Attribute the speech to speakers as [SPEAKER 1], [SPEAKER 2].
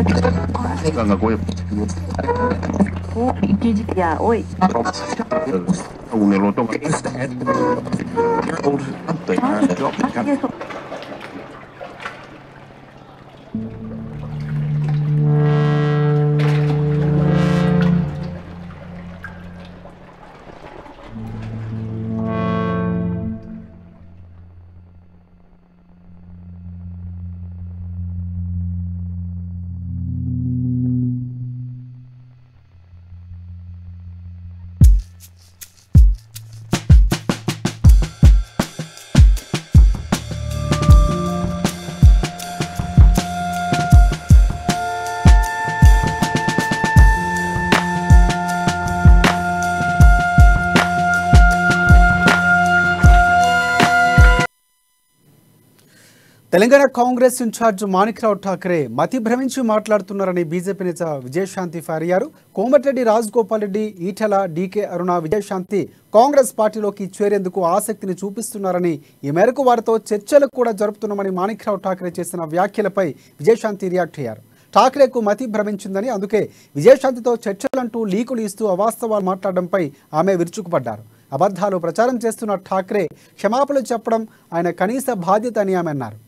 [SPEAKER 1] 刚刚过
[SPEAKER 2] Ya, hoy.
[SPEAKER 1] un eloto.
[SPEAKER 3] Telangana Congress incharge Manikrao Thakre మతి భ్రమించి మాట్లాడుతున్నారని బీజేపీ నేత విజయశాంతి ఫైర్ అయ్యారు. కోమటిరెడ్డి రాజగోపాల్ రెడ్డి, ఈటెల, డీకే అరుణ, విజయశాంతి కాంగ్రెస్ పార్టీలోకి చేరేందుకు ఆసక్తిని చూపిస్తున్నారని, ఈ మేరకు వారితో చర్చలు కూడా జరుపుతున్నామని మాణిక్రావు ఠాకరే చేసిన వ్యాఖ్యలపై విజయశాంతి రియాక్ట్ అయ్యారు. ఠాకరేకు మతి భ్రమించిందని, అందుకే విజయశాంతితో చర్చలంటూ లీకులు ఇస్తూ అవాస్తవాలు మాట్లాడడంపై ఆమె విరుచుకుపడ్డారు. అబద్ధాలు ప్రచారం చేస్తున్న ఠాకరే క్షమాపణలు చెప్పడం ఆయన కనీస బాధ్యత అని ఆమె అన్నారు.